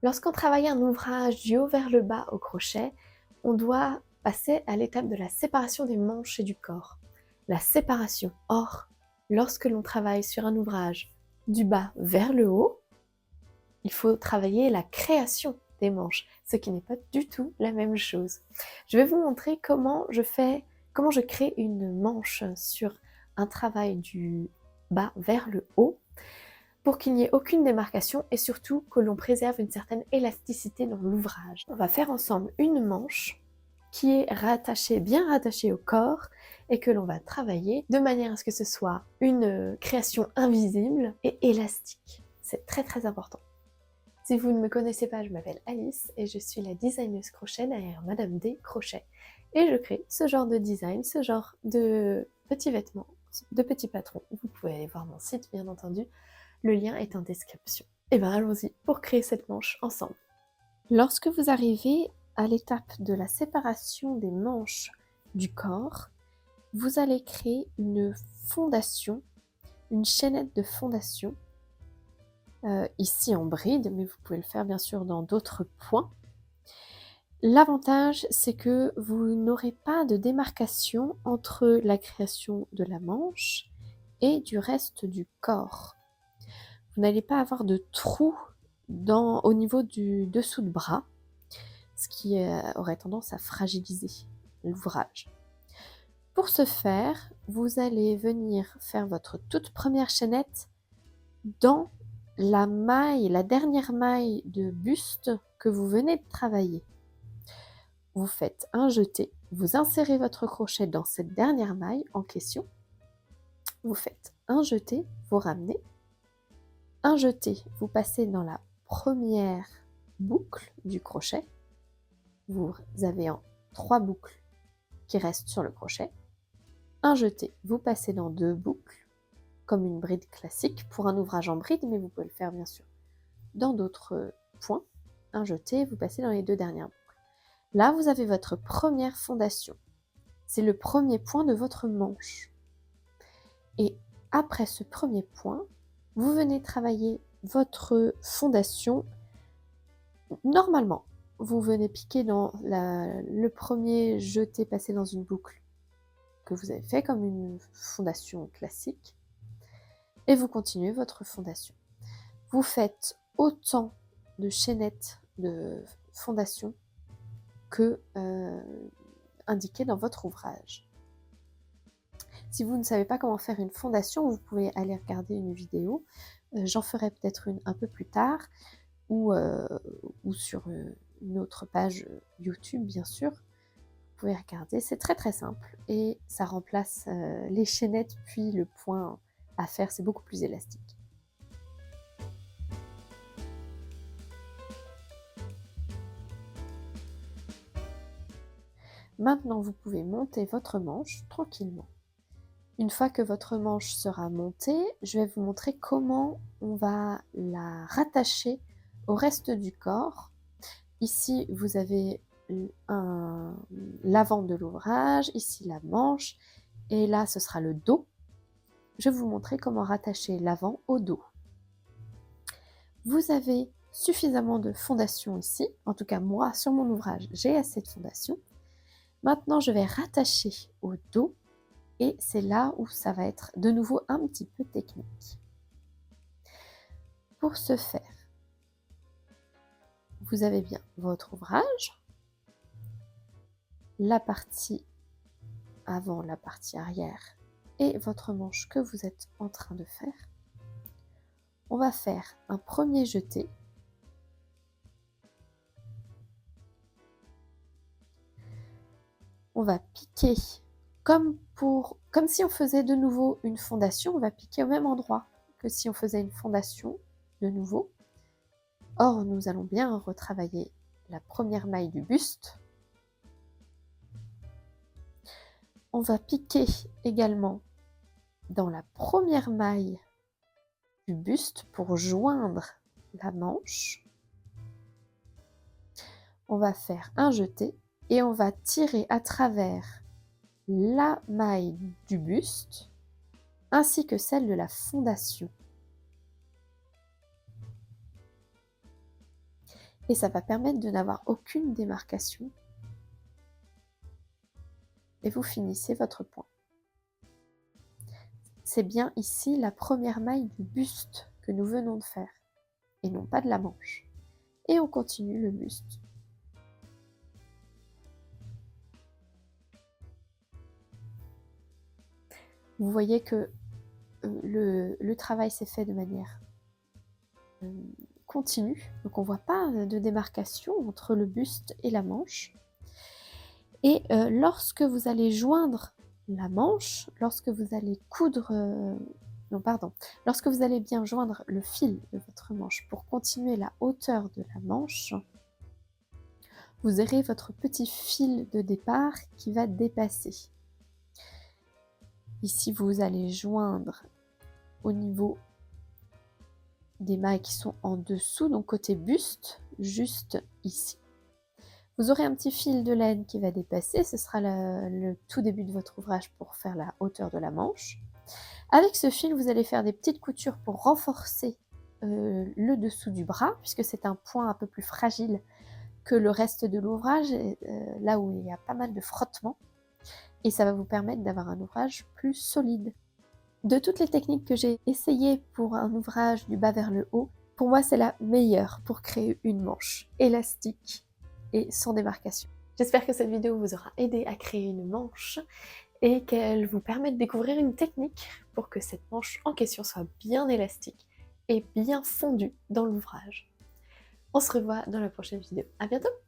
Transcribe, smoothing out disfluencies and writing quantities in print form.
Lorsqu'on travaille un ouvrage du haut vers le bas au crochet, on doit passer à l'étape de la séparation des manches et du corps. La séparation. Or, lorsque l'on travaille sur un ouvrage du bas vers le haut, il faut travailler la création des manches, ce qui n'est pas du tout la même chose. Je vais vous montrer comment je crée une manche sur un travail du bas vers le haut pour qu'il n'y ait aucune démarcation et surtout que l'on préserve une certaine élasticité dans l'ouvrage. On va faire ensemble une manche qui est bien rattachée au corps et que l'on va travailler de manière à ce que ce soit une création invisible et élastique. C'est très très important. Si vous ne me connaissez pas, je m'appelle Alice et je suis la designeuse crochet derrière Madame D Crochet. Et je crée ce genre de design, ce genre de petits vêtements, de petits patrons. Vous pouvez aller voir mon site, bien entendu. Le lien est en description. Et bien allons-y pour créer cette manche ensemble. Lorsque vous arrivez à l'étape de la séparation des manches du corps, vous allez créer une fondation, une chaînette de fondation, ici en bride, mais vous pouvez le faire bien sûr dans d'autres points. L'avantage, c'est que vous n'aurez pas de démarcation entre la création de la manche et du reste du corps. Vous n'allez pas avoir de trou au niveau du dessous de bras, ce qui aurait tendance à fragiliser l'ouvrage. Pour ce faire, vous allez venir faire votre toute première chaînette dans la dernière maille de buste que vous venez de travailler. Vous faites un jeté, vous insérez votre crochet dans cette dernière maille en question, vous faites un jeté, vous ramenez, un jeté, vous passez dans la première boucle du crochet, vous avez 3 boucles qui restent sur le crochet, un jeté, vous passez dans 2 boucles, comme une bride classique pour un ouvrage en bride, mais vous pouvez le faire bien sûr dans d'autres points, un jeté, vous passez dans les 2 dernières boucles. Là, vous avez votre première fondation. C'est le premier point de votre manche. Et après ce premier point, vous venez travailler votre fondation. Normalement, vous venez piquer dans le premier jeté passé dans une boucle que vous avez fait comme une fondation classique. Et vous continuez votre fondation. Vous faites autant de chaînettes de fondation que indiqué dans votre ouvrage. Si vous ne savez pas comment faire une fondation, vous pouvez aller regarder une vidéo. J'en ferai peut-être une un peu plus tard ou sur une autre page YouTube, bien sûr. Vous pouvez regarder, c'est très très simple et ça remplace les chaînettes puis le point à faire, c'est beaucoup plus élastique. Maintenant, vous pouvez monter votre manche tranquillement. Une fois que votre manche sera montée, je vais vous montrer comment on va la rattacher au reste du corps. Ici, vous avez l'avant de l'ouvrage, ici la manche, et là, ce sera le dos. Je vais vous montrer comment rattacher l'avant au dos. Vous avez suffisamment de fondation ici, en tout cas moi, sur mon ouvrage, j'ai assez de fondation. Maintenant, je vais rattacher au dos. Et c'est là où ça va être de nouveau un petit peu technique. Pour ce faire, vous avez bien votre ouvrage, la partie avant, la partie arrière et votre manche que vous êtes en train de faire. On va faire un premier jeté. On va piquer comme si on faisait de nouveau une fondation, on va piquer au même endroit que si on faisait une fondation de nouveau. Or, nous allons bien retravailler la première maille du buste. On va piquer également dans la première maille du buste pour joindre la manche. On va faire un jeté et on va tirer à travers la maille du buste ainsi que celle de la fondation. et ça va permettre de n'avoir aucune démarcation. Et vous finissez votre point. C'est bien ici la première maille du buste que nous venons de faire, et non pas de la manche. Et on continue le buste. Vous voyez que le travail s'est fait de manière continue, donc on ne voit pas de démarcation entre le buste et la manche. Et lorsque vous allez joindre la manche, lorsque vous allez coudre, lorsque vous allez bien joindre le fil de votre manche pour continuer la hauteur de la manche, vous aurez votre petit fil de départ qui va dépasser. Ici, vous allez joindre au niveau des mailles qui sont en dessous, donc côté buste, juste ici. Vous aurez un petit fil de laine qui va dépasser, ce sera le tout début de votre ouvrage pour faire la hauteur de la manche. Avec ce fil, vous allez faire des petites coutures pour renforcer le dessous du bras, puisque c'est un point un peu plus fragile que le reste de l'ouvrage, là où il y a pas mal de frottement, et ça va vous permettre d'avoir un ouvrage plus solide. De toutes les techniques que j'ai essayées pour un ouvrage du bas vers le haut, pour moi c'est la meilleure pour créer une manche élastique et sans démarcation. J'espère que cette vidéo vous aura aidé à créer une manche et qu'elle vous permet de découvrir une technique pour que cette manche en question soit bien élastique et bien fondue dans l'ouvrage. On se revoit dans la prochaine vidéo. À bientôt!